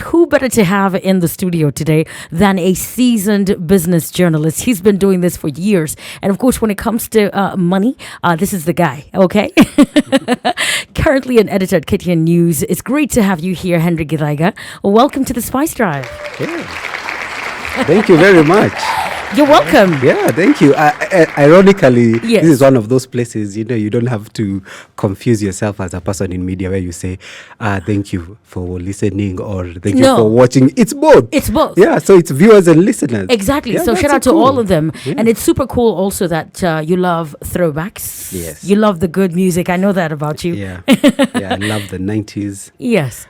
Who better to have in the studio today than a seasoned business journalist? He's been doing this for years. And of course, when it comes to money, this is the guy, okay? Currently an editor at KTN News. It's great to have you here, Henry Githaiga. Welcome to the Spice Drive. Yeah. Thank you very much. You're welcome. Yeah, thank you. Ironically, Yes. This is one of those places, you don't have to confuse yourself as a person in media where you say, thank you for listening or thank you for watching. It's both. It's both. Yeah, so it's viewers and listeners. Exactly. Yeah, So shout out to cool. all of them. Yeah. And it's super cool also that you love throwbacks. Yes. You love the good music. I know that about you. Yeah. Yeah, I love the 90s. Yes.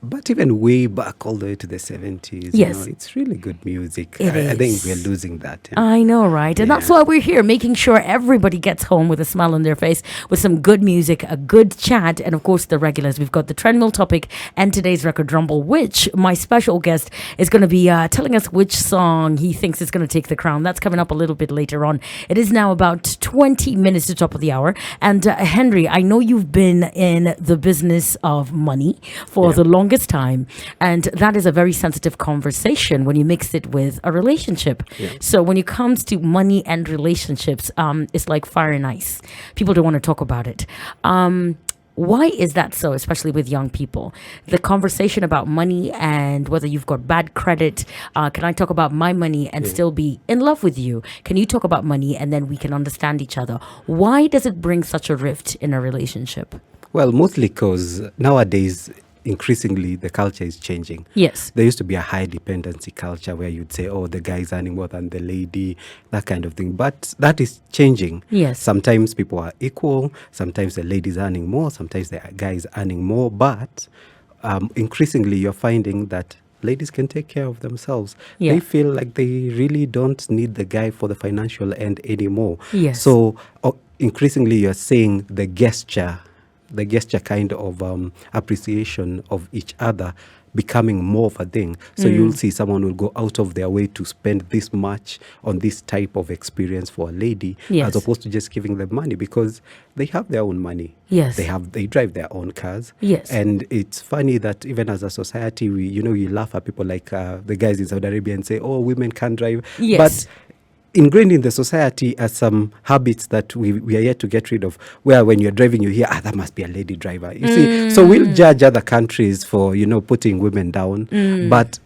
But even way back all the way to the 70s, Yes. It's really good music. It I think is. we're losing that. Yeah. I know, right? And that's why we're here, making sure everybody gets home with a smile on their face, with some good music, a good chat, and of course the regulars. We've got the treadmill topic and today's record rumble, which my special guest is going to be telling us which song he thinks is going to take the crown. That's coming up a little bit later on. It is now about 20 minutes to top of the hour. And Henry, I know you've been in the business of money for the longest time, and that is a very sensitive conversation when you mix it with a relationship. So when it comes to money and relationships, it's like fire and ice. People don't want to talk about it. Why is that so, especially with young people? The conversation about money and whether you've got bad credit. Can I talk about my money and still be in love with you? Can you talk about money and then we can understand each other? Why does it bring such a rift in a relationship? Well, mostly because nowadays, increasingly, the culture is changing. Yes. There used to be a high dependency culture where you'd say, oh, the guy's earning more than the lady, that kind of thing. But that is changing. Yes. Sometimes people are equal. Sometimes the lady's earning more. Sometimes the guy's earning more. But increasingly, you're finding that ladies can take care of themselves. Yeah. They feel like they really don't need the guy for the financial end anymore. Yes. So increasingly, you're seeing the gesture kind of appreciation of each other becoming more of a thing. So you'll see someone will go out of their way to spend this much on this type of experience for a lady, Yes. as opposed to just giving them money because they have their own money. Yes. They drive their own cars. Yes. And it's funny that even as a society, we laugh at people like the guys in Saudi Arabia and say, oh, women can't drive. Yes. But ingrained in the society are some habits that we are yet to get rid of, where when you're driving you hear, that must be a lady driver. You see, so we'll judge other countries for putting women down, but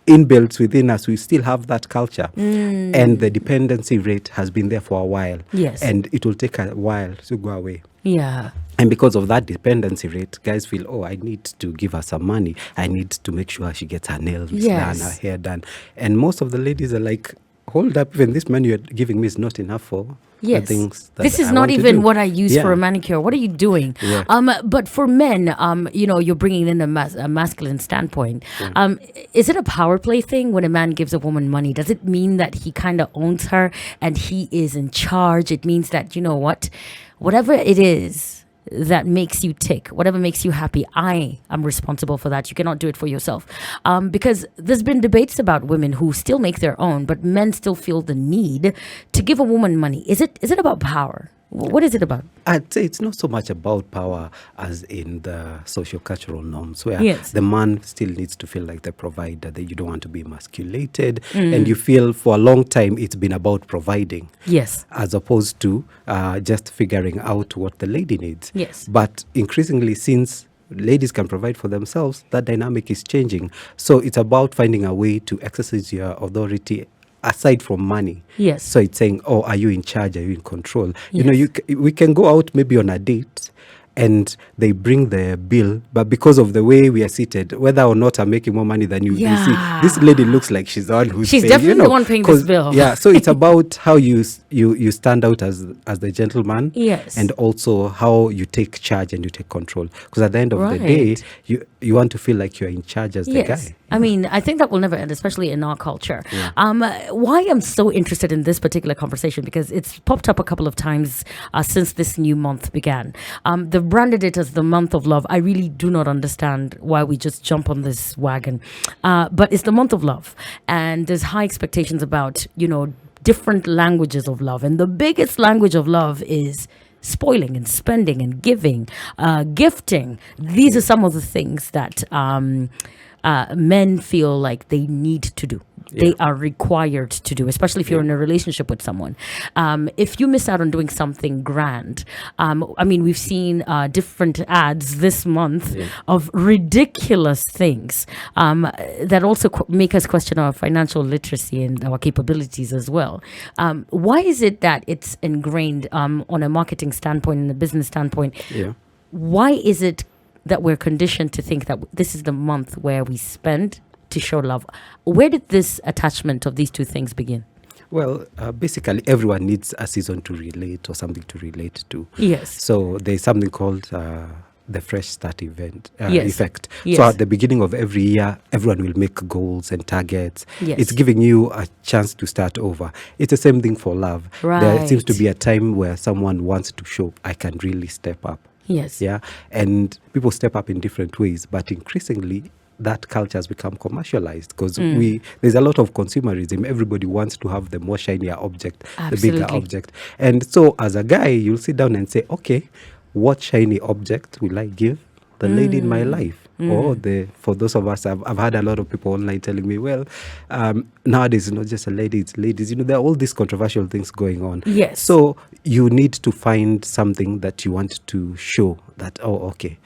inbuilt within us we still have that culture, and the dependency rate has been there for a while. Yes. And it will take a while to go away. Yeah. And because of that dependency rate, guys feel, oh, I need to give her some money. I need to make sure she gets her nails Yes. done, her hair done. And most of the ladies are like, hold up, even this money you're giving me is not enough for the Yes. things that This is I not want to even do. what I use Yeah. for a manicure. What are you doing? Yeah. But for men, you're bringing in a masculine standpoint. Is it a power play thing when a man gives a woman money? Does it mean that he kind of owns her and he is in charge? It means that, whatever it is that makes you tick, whatever makes you happy, I am responsible for that. You cannot do it for yourself. Because there's been debates about women who still make their own, but men still feel the need to give a woman money. Is it about power? What is it about? I'd say it's not so much about power as in the socio-cultural norms, where Yes. the man still needs to feel like the provider, that you don't want to be emasculated, and you feel for a long time it's been about providing. Yes. As opposed to just figuring out what the lady needs. Yes. But increasingly, since ladies can provide for themselves, that dynamic is changing. So it's about finding a way to exercise your authority aside from money. Yes. So it's saying, oh, are you in charge? Are you in control? Yes. We can go out maybe on a date and they bring the bill, but because of the way we are seated, whether or not I'm making more money than you, you see, this lady looks like she's the one who's She's paying, definitely the one paying this bill. Yeah, so it's about how you stand out as the gentleman, Yes. and also how you take charge and you take control. Because at the end of the day, Right. you want to feel like you're in charge as the guy. I mean, I think that will never end, especially in our culture. Why I'm so interested in this particular conversation, because it's popped up a couple of times since this new month began. They've branded it as the month of love. I really do not understand why we just jump on this wagon. But it's the month of love. And there's high expectations about, different languages of love. And the biggest language of love is spoiling and spending and giving, gifting. These are some of the things that men feel like they need to do. They are required to do, especially if you're in a relationship with someone. If you miss out on doing something grand, I mean, we've seen different ads this month of ridiculous things that also make us question our financial literacy and our capabilities as well. Why is it that it's ingrained on a marketing standpoint and a business standpoint? Why is it that we're conditioned to think that this is the month where we spend to show love? Where did this attachment of these two things begin? Well, basically, everyone needs a season to relate or something to relate to. Yes. So there's something called the fresh start effect. Yes. So at the beginning of every year, everyone will make goals and targets. Yes. It's giving you a chance to start over. It's the same thing for love. Right. There seems to be a time where someone wants to show, I can really step up. Yes. Yeah. And people step up in different ways, but increasingly, that culture has become commercialized because there's a lot of consumerism. Everybody wants to have the more shinier object, Absolutely. the bigger object. And so as a guy, you'll sit down and say, okay, what shiny object will I give the lady in my life? Or for those of us, I've had a lot of people online telling me, well, nowadays it's not just a lady, it's ladies. There are all these controversial things going on. Yes. So you need to find something that you want to show that, oh, okay,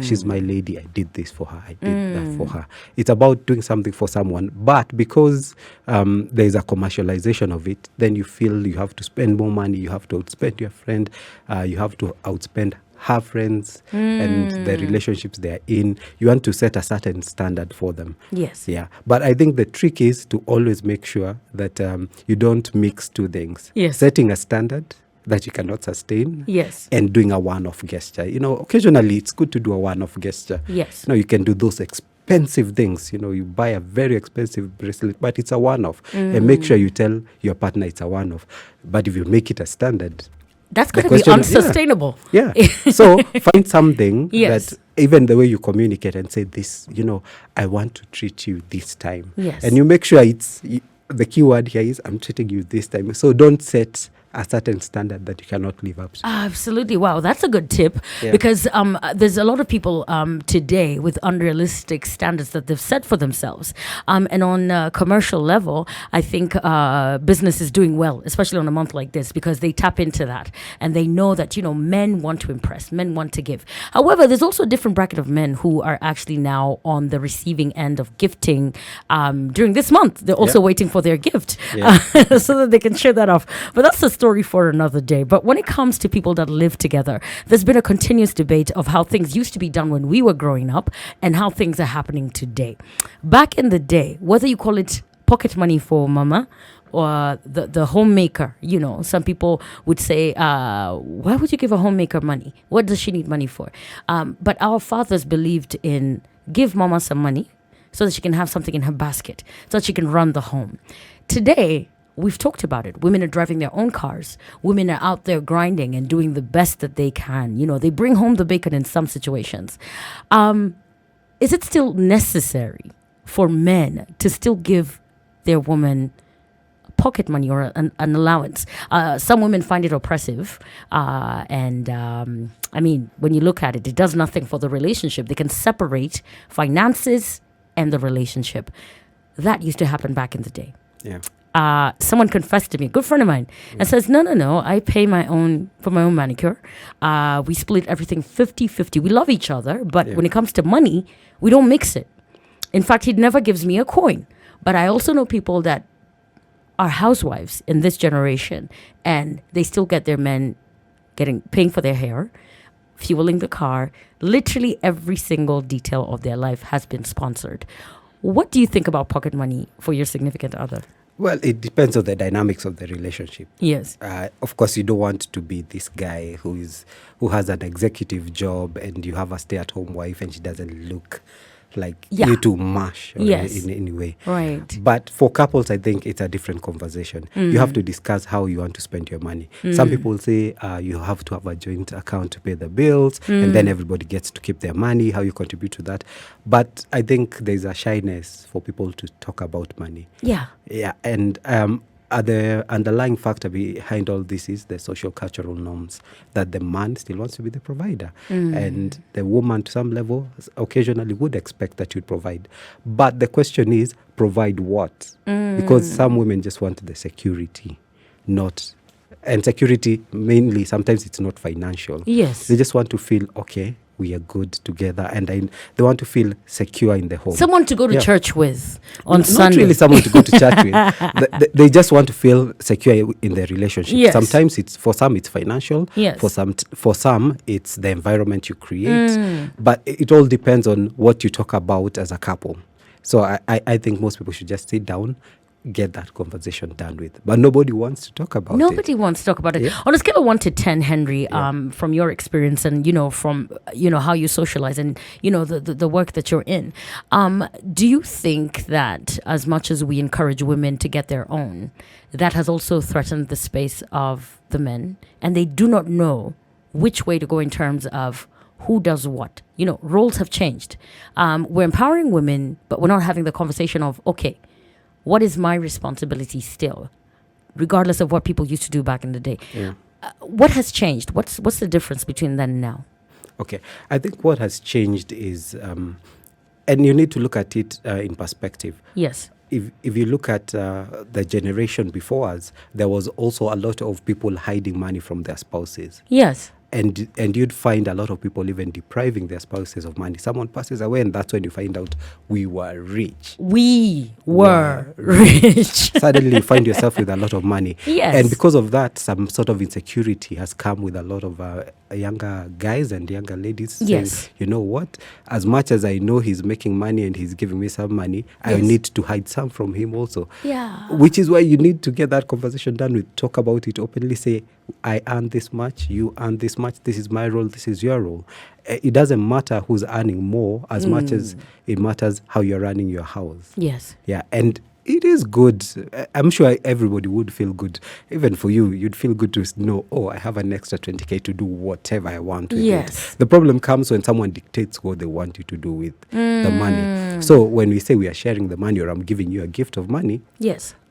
she's my lady. I did this for her. I did that for her. It's about doing something for someone. But because there's a commercialization of it, then you feel you have to spend more money. You have to outspend your friend. You have to outspend her friends and the relationships they're in. You want to set a certain standard for them. Yes. Yeah. But I think the trick is to always make sure that you don't mix two things. Yes. Setting a standard that you cannot sustain. Yes. And doing a one-off gesture. Occasionally it's good to do a one-off gesture. Yes. You can do those expensive things. You buy a very expensive bracelet, but it's a one-off. And make sure you tell your partner it's a one-off. But if you make it a standard, that's going to be unsustainable. Yeah. So find something Yes. that even the way you communicate and say this, I want to treat you this time. Yes. And you make sure the key word here is I'm treating you this time. So don't set a certain standard that you cannot live up to. Absolutely. Wow, that's a good tip because there's a lot of people today with unrealistic standards that they've set for themselves. And on a commercial level, I think business is doing well, especially on a month like this, because they tap into that and they know that, men want to impress, men want to give. However, there's also a different bracket of men who are actually now on the receiving end of gifting during this month. They're also waiting for their gift so that they can share that off. But that's a story for another day. But when it comes to people that live together, there's been a continuous debate of how things used to be done when we were growing up and how things are happening today. Back in the day, whether you call it pocket money for mama or the homemaker, some people would say, why would you give a homemaker money? What does she need money for? But our fathers believed in give mama some money so that she can have something in her basket, so that she can run the home. Today, we've talked about it. Women are driving their own cars. Women are out there grinding and doing the best that they can. They bring home the bacon in some situations. Is it still necessary for men to still give their woman pocket money or an allowance? Some women find it oppressive. And I mean, when you look at it, it does nothing for the relationship. They can separate finances and the relationship. That used to happen back in the day. Yeah. Someone confessed to me, a good friend of mine, and says, no, I pay for my own manicure. We split everything 50-50. We love each other, but when it comes to money, we don't mix it. In fact, he never gives me a coin. But I also know people that are housewives in this generation, and they still get their men paying for their hair, fueling the car. Literally every single detail of their life has been sponsored. What do you think about pocket money for your significant other? Well, it depends on the dynamics of the relationship. Yes. Of course, you don't want to be this guy who has an executive job and you have a stay-at-home wife and she doesn't look like you to mash in any way. Right. But for couples, I think it's a different conversation. You have to discuss how you want to spend your money. Some people say you have to have a joint account to pay the bills and then everybody gets to keep their money, how you contribute to that. But I think there's a shyness for people to talk about money. Yeah. Yeah. And the underlying factor behind all this is the social cultural norms that the man still wants to be the provider. And the woman, to some level, occasionally would expect that you'd provide. But the question is, provide what? Because some women just want the security, not... And security, mainly, sometimes it's not financial. Yes. They just want to feel, okay, we are good together. And they want to feel secure in the home. Someone to go to church with on Sunday. Not really someone to go to church with. They just want to feel secure in their relationship. Yes. Sometimes for some it's financial. Yes. For some it's the environment you create. But it all depends on what you talk about as a couple. So I think most people should just sit down, get that conversation done with. But nobody wants to talk about it. Nobody wants to talk about it. Yeah. On a scale of 1 to 10, Henry, from your experience and, from, how you socialize and, the work that you're in, do you think that as much as we encourage women to get their own, that has also threatened the space of the men? And they do not know which way to go in terms of who does what. Roles have changed. We're empowering women, but we're not having the conversation of, okay, what is my responsibility still, regardless of what people used to do back in the day? Yeah. What has changed? What's the difference between then and now? Okay. I think what has changed is, and you need to look at it in perspective. Yes. If you look at the generation before us, there was also a lot of people hiding money from their spouses. Yes. And you'd find a lot of people even depriving their spouses of money. Someone passes away, and that's when you find out we were rich. We were rich. Suddenly you find yourself with a lot of money. Yes. And because of that, some sort of insecurity has come with a lot of younger guys and younger ladies saying, you know what, as much as I know he's making money and he's giving me some money, I need to hide some from him also. Yeah. Which is why you need to get that conversation done with, talk about it openly, say, I earn this much, you earn this much, this is my role, this is your role. It doesn't matter who's earning more as much as it matters how you're running your house. Yes. Yeah, and it is good. I'm sure everybody would feel good. Even for you, you'd feel good to know, oh, I have an extra 20K to do whatever I want with it. The problem comes when someone dictates what they want you to do with the money. So when we say we are sharing the money or I'm giving you a gift of money,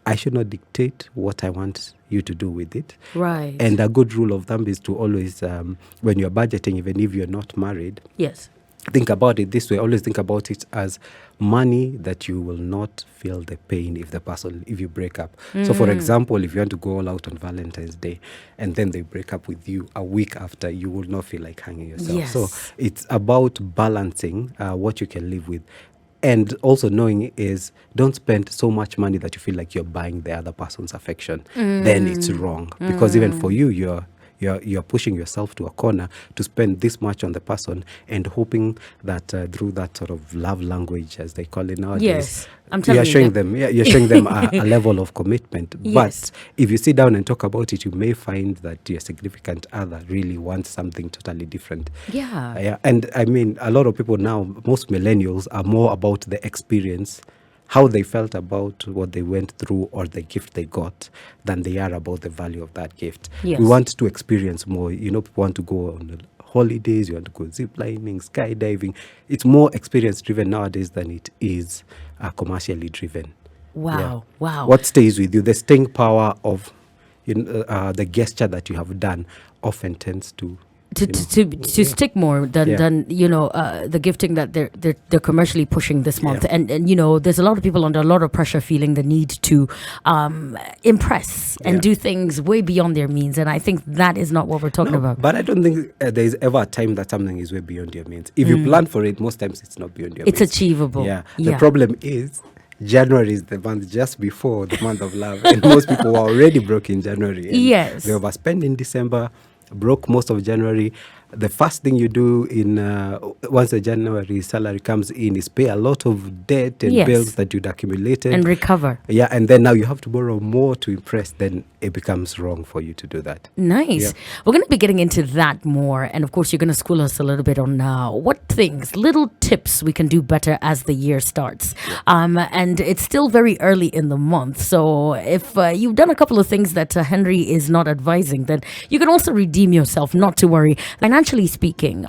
I should not dictate what I want you to do with it. Right. And a good rule of thumb is to always, when you're budgeting, even if you're not married, think about it this way. Always think about it as money that you will not feel the pain if you break up. So for example, if you want to go all out on Valentine's Day and then they break up with you a week after, you will not feel like hanging yourself. So it's about balancing what you can live with. And also knowing is, don't spend so much money that you feel like you're buying the other person's affection. Then it's wrong. Because even for you, you're pushing yourself to a corner to spend this much on the person and hoping that through that sort of love language, as they call it nowadays, you're showing them a level of commitment. But if you sit down and talk about it, you may find that your significant other really wants something totally different. And I mean, a lot of people now, most millennials, are more about the experience, how they felt about what they went through or the gift they got, than they are about the value of that gift. We want to experience more. People want to go on holidays, you want to go ziplining, skydiving. It's more experience driven nowadays than it is commercially driven. Wow. What stays with you, the staying power of the gesture that you have done often tends to stick more than the gifting that they're commercially pushing this month. And there's a lot of people under a lot of pressure feeling the need to impress and do things way beyond their means, and I think that is not what we're talking about. But I don't think there's ever a time that something is way beyond your means. If you plan for it, most times it's not beyond your means. It's achievable. The problem is January is the month just before the month of love, and most people are already broke in January. And they overspend in December, broke most of January. The first thing you do once the January salary comes in is pay a lot of debt and bills that you'd accumulated. And recover. And then now you have to borrow more to impress. Then it becomes wrong for you to do that. Nice. We're going to be getting into that more. And of course, you're going to school us a little bit on what things, little tips we can do better as the year starts. And it's still very early in the month. So if you've done a couple of things that Henry is not advising, then you can also redeem yourself, not to worry. Financial financially speaking,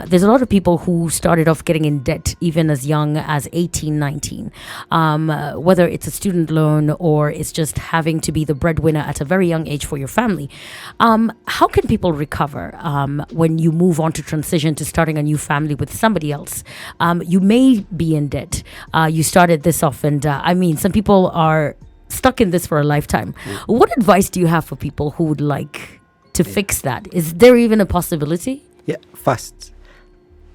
there's a lot of people who started off getting in debt even as young as 18, 19. Whether it's a student loan or it's just having to be the breadwinner at a very young age for your family. How can people recover when you move on to transition to starting a new family with somebody else? You may be in debt. You started this off, and I mean, some people are stuck in this for a lifetime. What advice do you have for people who would like to fix that? Is there even a possibility? Yeah, first,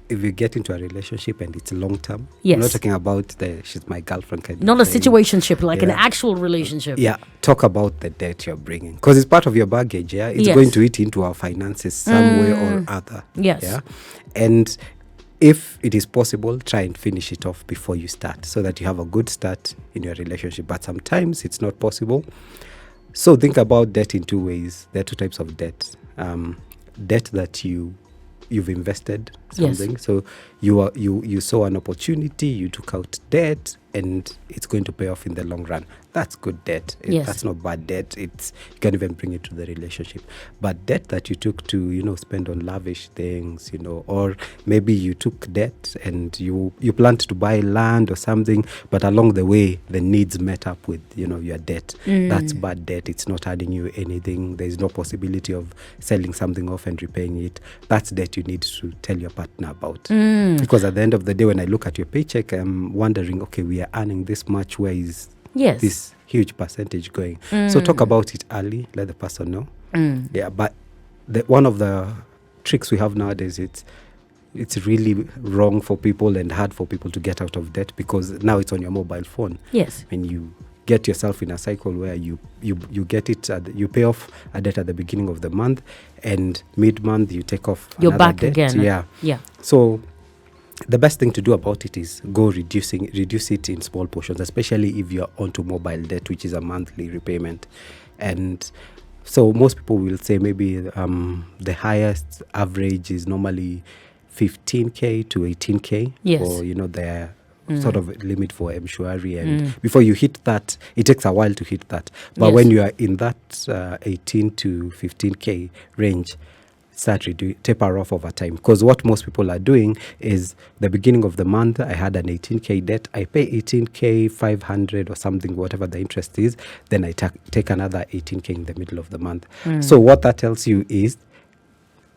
if you get into a relationship and it's long term, Yes. I'm not talking about she's my girlfriend kind Not a of thing. situationship, like an Yeah. actual relationship. Yeah, talk about the debt you're bringing because it's part of your baggage. Yeah, it's Yes. going to eat into our finances some way or other. Yes. Yeah, and if it is possible, try and finish it off before you start so that you have a good start in your relationship. But sometimes it's not possible. So think about debt in two ways. There are two types of debt. Debt that you've invested Yes. something. So you saw an opportunity, you took out debt, and it's going to pay off in the long run. That's good debt. Yes. That's not bad debt. You can even bring it to the relationship. But debt that you took to, spend on lavish things, or maybe you took debt and you planned to buy land or something, but along the way the needs met up with, your debt. That's bad debt. It's not adding you anything. There's no possibility of selling something off and repaying it. That's debt you need to tell your partner about. Because at the end of the day, when I look at your paycheck, I'm wondering, okay, we are earning this much. Where is Yes. this huge percentage going? So talk about it early. Let the person know. Yeah, but one of the tricks we have nowadays, it's really wrong for people and hard for people to get out of debt because now it's on your mobile phone. Yes. And you get yourself in a cycle where you get it, you pay off a debt at the beginning of the month, and mid-month you take off You're another back debt. again. Yeah. So the best thing to do about it is reduce it in small portions, especially if you're onto mobile debt, which is a monthly repayment. And so most people will say maybe the highest average is normally 15K to 18K Yes. for, their sort of limit for mshwari. And before you hit that, it takes a while to hit that. But Yes. when you are in that 18 to 15K range, start taper off over time. Because what most people are doing is the beginning of the month, I had an 18K debt, I pay 18K 500 or something, whatever the interest is, then I take another 18K in the middle of the month. So what that tells you is,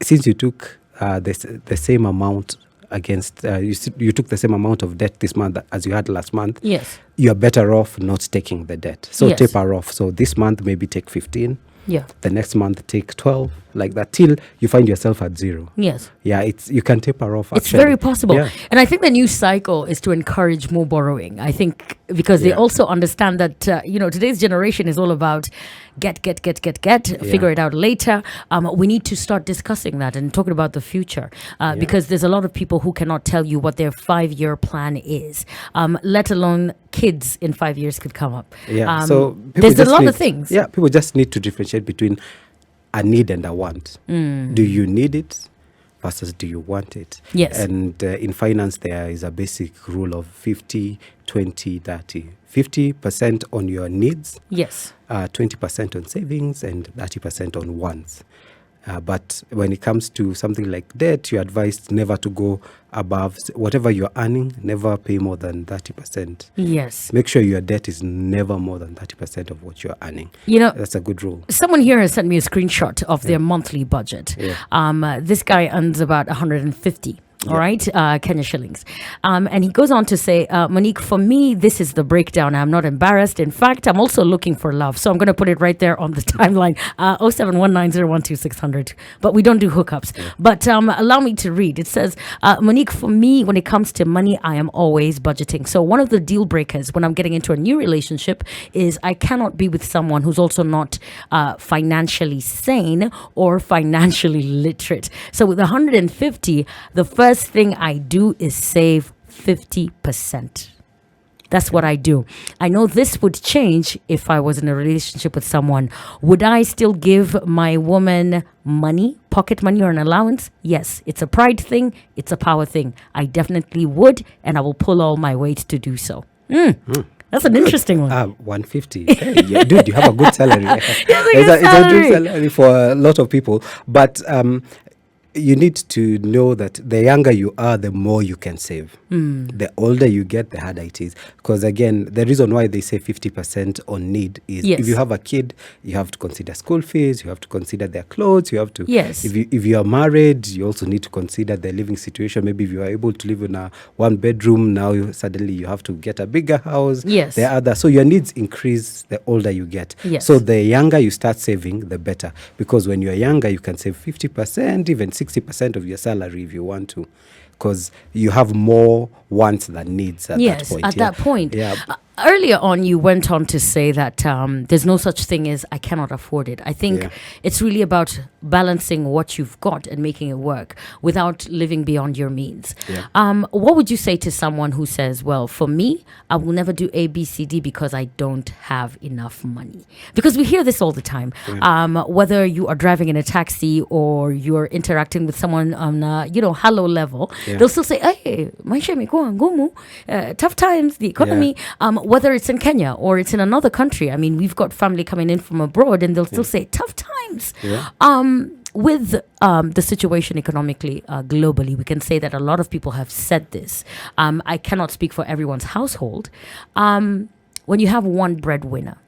since you took the same amount against, you took the same amount of debt this month as you had last month, Yes. you're better off not taking the debt. So Yes. taper off. So this month maybe take 15. Yeah. The next month take 12, like that, till you find yourself at zero. Yes. Yeah, you can taper off. It's actually. very possible. Yeah. And I think the new cycle is to encourage more borrowing. I think because they Yeah. also understand that, today's generation is all about get, figure it out later. We need to start discussing that and talking about the future because there's a lot of people who cannot tell you what their 5-year plan is, let alone kids in 5 years could come up. Yeah. So people there's a just lot need- of things. Yeah, people just need to differentiate between a need and a want. Do you need it versus do you want it? Yes. And in finance, there is a basic rule of 50, 20, 30. 50% on your needs, Yes. 20% on savings, and 30% on wants. But when it comes to something like debt, you're advised never to go above whatever you're earning, never pay more than 30%. Yes. Make sure your debt is never more than 30% of what you're earning. That's a good rule. Someone here has sent me a screenshot of their monthly budget. Yeah. This guy earns about 150. All right, Kenya shillings. And he goes on to say, Monique, for me, this is the breakdown. I'm not embarrassed. In fact, I'm also looking for love. So I'm going to put it right there on the timeline, 0719012600. But we don't do hookups. Yeah. But allow me to read. It says, Monique, for me, when it comes to money, I am always budgeting. So one of the deal breakers when I'm getting into a new relationship is I cannot be with someone who's also not financially sane or financially literate. So with 150, the first thing I do is save 50%. That's what I do. I know this would change if I was in a relationship with someone. Would I still give my woman money, pocket money, or an allowance? Yes. It's a pride thing. It's a power thing. I definitely would, and I will pull all my weight to do so. That's an interesting one. 150. Hey, yeah, dude, you have a good salary. It's a good It's a good salary for a lot of people. But you need to know that the younger you are, the more you can save. The older you get, the harder it is. Because again, the reason why they say 50% on need is if you have a kid, you have to consider school fees, you have to consider their clothes, you have to. If you are married, you also need to consider the living situation. Maybe if you are able to live in a one bedroom, now suddenly you have to get a bigger house. The other. So your needs increase the older you get. So the younger you start saving, the better. Because when you are younger, you can save 50%, even 60% of your salary if you want to, because you have more wants than needs at that point. That point. Yeah. Earlier on, you went on to say that there's no such thing as I cannot afford it. I think it's really about balancing what you've got and making it work without living beyond your means. What would you say to someone who says, well, for me, I will never do A, B, C, D because I don't have enough money? Because we hear this all the time. Whether you are driving in a taxi or you're interacting with someone on a, hello level, they'll still say, hey, maisha imekuwa ngumu, tough times, the economy. Whether it's in Kenya or it's in another country. I mean, we've got family coming in from abroad and they'll still say tough times. With the situation economically, globally, we can say that a lot of people have said this. I cannot speak for everyone's household. When you have one breadwinner,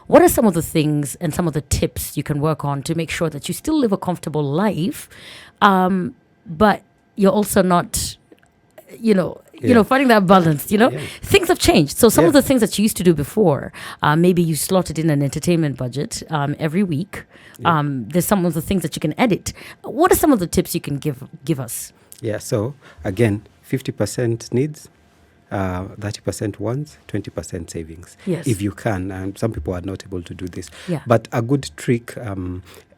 what are some of the things and some of the tips you can work on to make sure that you still live a comfortable life, but you're also not, finding that balance, things have changed. So some of the things that you used to do before, maybe you slotted in an entertainment budget every week. There's some of the things that you can edit. What are some of the tips you can give us? So again, 50% needs, 30% wants, 20% savings. If you can, and some people are not able to do this. But a good trick,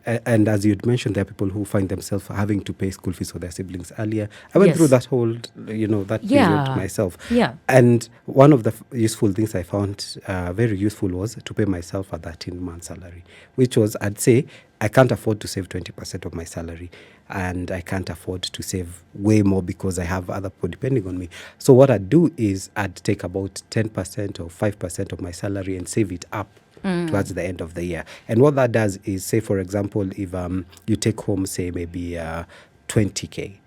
and as you'd mentioned, there are people who find themselves having to pay school fees for their siblings earlier. I went through that whole, that period myself. And one of the useful things I found very useful was to pay myself a 13-month salary, which was, I'd say, I can't afford to save 20% of my salary, and I can't afford to save way more because I have other people depending on me. So what I'd do is I'd take about 10% or 5% of my salary and save it up towards the end of the year. And what that does is, say, for example, if you take home, say, maybe 20K,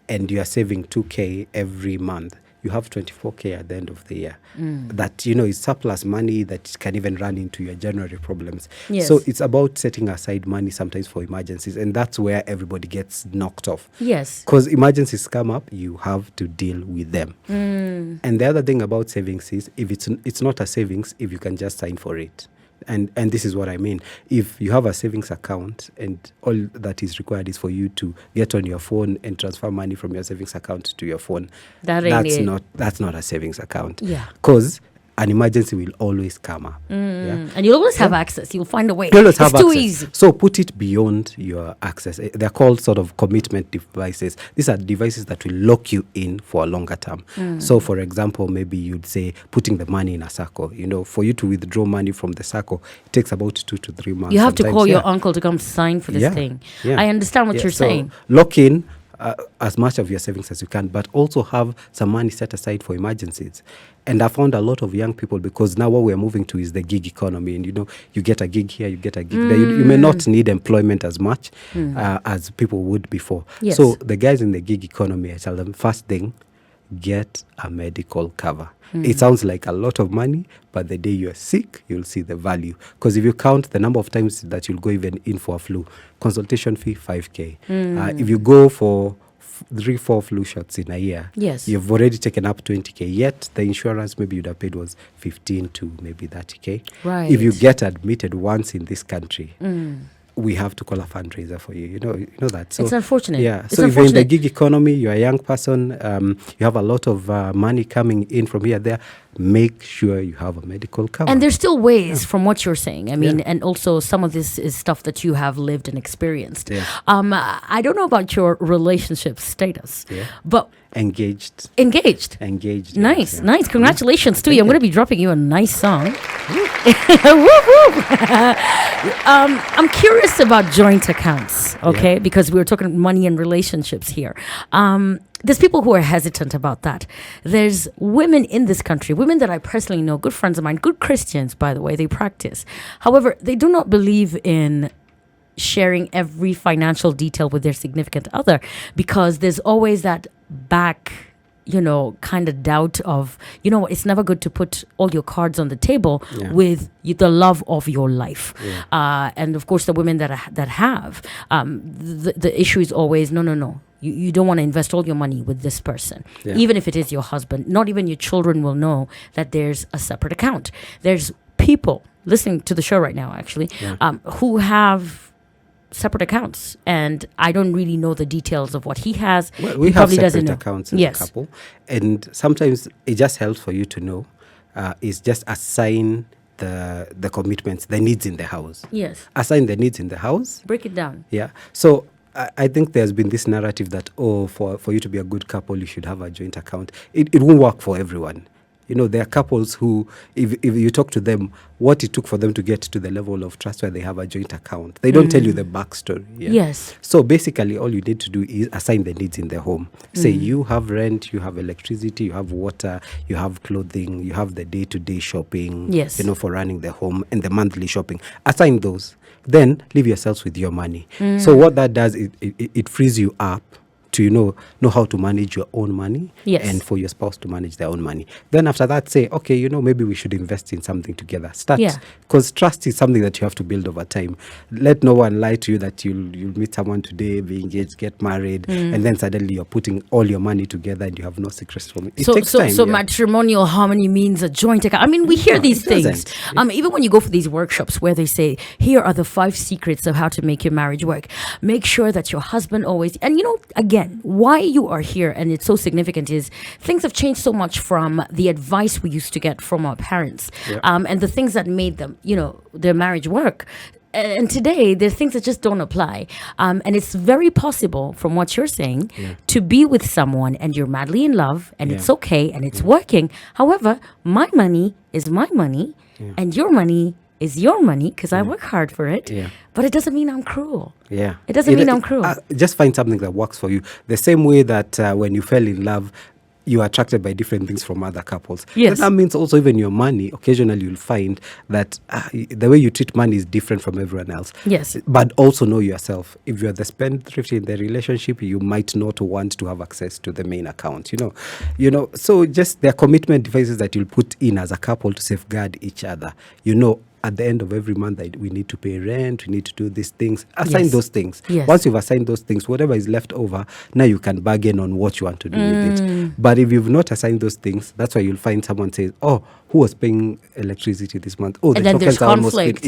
and you are saving 2K every month, you have 24K at the end of the year. That, is surplus money that can even run into your January problems. So it's about setting aside money sometimes for emergencies, and that's where everybody gets knocked off. Because emergencies come up, you have to deal with them. And the other thing about savings is, if it's not a savings, if you can just sign for it. And this is what I mean. If you have a savings account and all that is required is for you to get on your phone and transfer money from your savings account to your phone, that's not a savings account. Because an emergency will always come up. And you'll always have access. You'll find a way. It's too easy. So put it beyond your access. They're called sort of commitment devices. These are devices that will lock you in for a longer term. So for example, maybe you'd say putting the money in a circle. For you to withdraw money from the circle, it takes about 2 to 3 months. You have to call your uncle to come sign for this thing. I understand what you're saying. Lock in as much of your savings as you can, but also have some money set aside for emergencies. And I found a lot of young people, because now what we're moving to is the gig economy. And, you get a gig here, you get a gig there. You may not need employment as much as people would before. So the guys in the gig economy, I tell them, first thing, get a medical cover. It sounds like a lot of money, but the day you're sick, you'll see the value. Because if you count the number of times that you'll go even in for a flu, consultation fee, 5K. If you go for 3-4 flu shots in a year, you've already taken up 20K, yet the insurance maybe you'd have paid was 15 to maybe 30K. If you get admitted once in this country, we have to call a fundraiser for you. You know that. So, it's unfortunate. So if you're in the gig economy, you're a young person, you have a lot of money coming in from here, there, make sure you have a medical cover. And there's still ways from what you're saying. I mean, and also some of this is stuff that you have lived and experienced. I don't know about your relationship status, but Engaged. Nice. Congratulations to you. I'm going to be dropping you a nice song. I'm curious about joint accounts, okay? Because we were talking money and relationships here. There's people who are hesitant about that. There's women in this country, women that I personally know, good friends of mine, good Christians, by the way, they practice. However, they do not believe in sharing every financial detail with their significant other, because there's always that kind of doubt of, it's never good to put all your cards on the table with the love of your life. And of course, the women that have, the issue is always, no. You don't want to invest all your money with this person. Even if it is your husband, not even your children will know that there's a separate account. There's people listening to the show right now, actually, who have separate accounts, and I don't really know the details of what he has. Well, we have separate accounts as a couple, and sometimes it just helps for you to know. Is just assign the commitments, the needs in the house. Yes. Assign the needs in the house. Break it down. Yeah. So I think there's been this narrative that, for you to be a good couple, you should have a joint account. It won't work for everyone. There are couples who, if you talk to them, what it took for them to get to the level of trust where they have a joint account, they don't tell you the backstory. Yes. So basically, all you need to do is assign the needs in the home. Say you have rent, you have electricity, you have water, you have clothing, you have the day-to-day shopping, for running the home, and the monthly shopping. Assign those. Then leave yourselves with your money. So what that does, it frees you up to know how to manage your own money, and for your spouse to manage their own money. Then after that, say, okay, maybe we should invest in something together. Start, because trust is something that you have to build over time. Let no one lie to you that you'll meet someone today, be engaged, get married, and then suddenly you're putting all your money together and you have no secrets from it. It takes time. So matrimonial harmony means a joint account. I mean, we hear these things. Even when you go for these workshops where they say, here are the 5 secrets of how to make your marriage work. Make sure that your husband always, and again, why you are here, and it's so significant, is things have changed so much from the advice we used to get from our parents, and the things that made them, their marriage work. And today, there's things that just don't apply. And it's very possible, from what you're saying, to be with someone and you're madly in love, and it's okay, and it's working. However, my money is my money, and your money is your money, because I work hard for it. But it doesn't mean I'm cruel. It doesn't mean I'm cruel. Just find something that works for you. The same way that when you fell in love, you are attracted by different things from other couples. Yes. That means also even your money, occasionally you'll find that the way you treat money is different from everyone else. Yes. But also know yourself. If you're the spendthrift in the relationship, you might not want to have access to the main account, So just there are commitment devices that you'll put in as a couple to safeguard each other. At the end of every month, we need to pay rent, we need to do these things. Assign those things. Once you've assigned those things, whatever is left over, now you can bargain on what you want to do with it. But if you've not assigned those things, that's why you'll find someone says, who was paying electricity this month? Oh, and then there's conflict.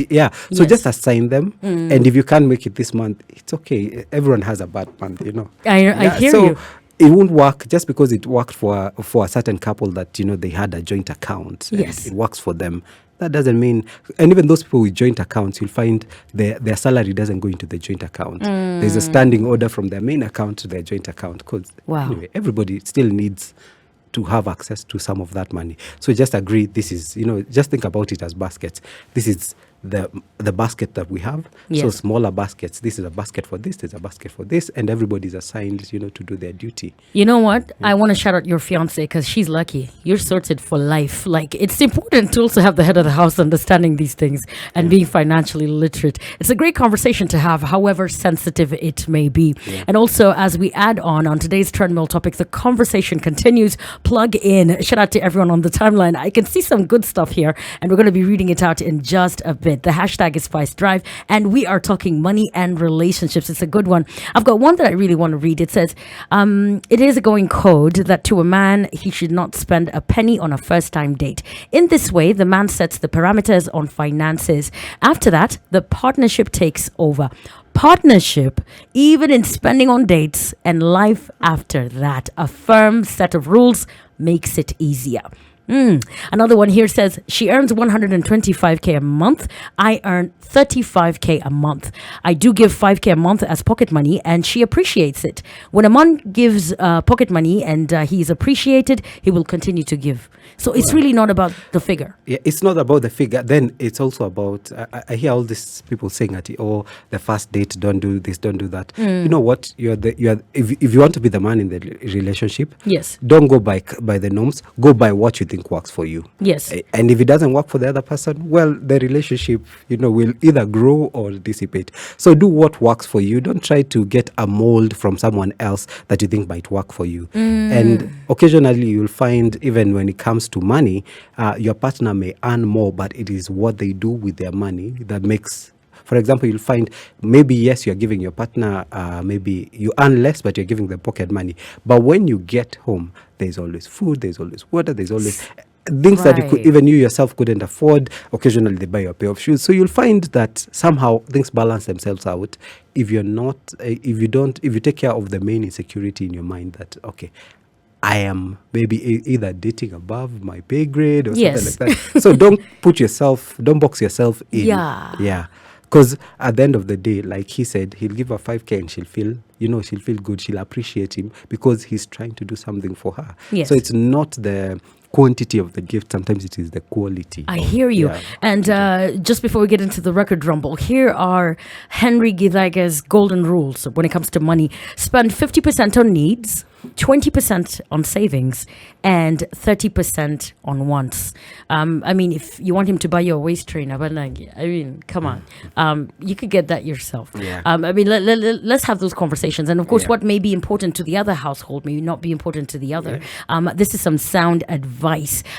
So just assign them. And if you can't make it this month, it's okay. Everyone has a bad month, I hear you. It won't work just because it worked for a certain couple that, they had a joint account. Yes. It works for them. That doesn't mean, and even those people with joint accounts, you'll find their salary doesn't go into the joint account. There's a standing order from their main account to their joint account. Because anyway, everybody still needs to have access to some of that money. So just agree, this is, just think about it as baskets. This is the basket that we have. So smaller baskets. This is a basket for this, there's a basket for this, and everybody's assigned, to do their duty. You know what? I want to shout out your fiance, because she's lucky. You're sorted for life. Like, it's important to also have the head of the house understanding these things and being financially literate. It's a great conversation to have, however sensitive it may be. And also, as we add on today's treadmill topic, the conversation continues. Plug in. Shout out to everyone on the timeline. I can see some good stuff here, and we're going to be reading it out in just a bit. The hashtag is Spice Drive, and we are talking money and relationships. It's a good one. I've got one that I really want to read. It says, it is a going code that to a man, he should not spend a penny on a first-time date. In this way, the man sets the parameters on finances. After that, the partnership takes over. Partnership, even in spending on dates and life after that. A firm set of rules makes it easier. Another one here says, she earns 125K a month. I earn 35K a month. I do give 5K a month as pocket money, and she appreciates it. When a man gives pocket money and he is appreciated, he will continue to give. So it's really not about the figure. Yeah, it's not about the figure. Then it's also about, I hear all these people saying that, the first date, don't do this, don't do that. You know what? If you want to be the man in the relationship, yes, don't go by the norms. Go by what you think think works for you. Yes. And if it doesn't work for the other person, well, the relationship, will either grow or dissipate. So do what works for you. Don't try to get a mold from someone else that you think might work for you. And occasionally you'll find, even when it comes to money, your partner may earn more, but it is what they do with their money that makes. For example, you'll find maybe, yes, you're giving your partner, maybe you earn less, but you're giving them pocket money. But when you get home, there's always food, there's always water, there's always things that even you yourself couldn't afford. Occasionally they buy you a pair of shoes. So you'll find that somehow things balance themselves out if you're not, if you take care of the main insecurity in your mind that, okay, I am maybe either dating above my pay grade or something like that. So don't box yourself in. Yeah. Because at the end of the day, like he said, he'll give her 5K and she'll feel good. She'll appreciate him because he's trying to do something for her. Yes. So it's not the quantity of the gift. Sometimes it is the quality. I hear you. Yeah. And just before we get into the record rumble, here are Henry Githaiga's golden rules when it comes to money. Spend 50% on needs, 20% on savings, and 30% on wants. I mean, if you want him to buy you a waist trainer, but come on. You could get that yourself. Yeah. I mean, let's have those conversations. And of course, what may be important to the other household may not be important to the other. This is some sound advice.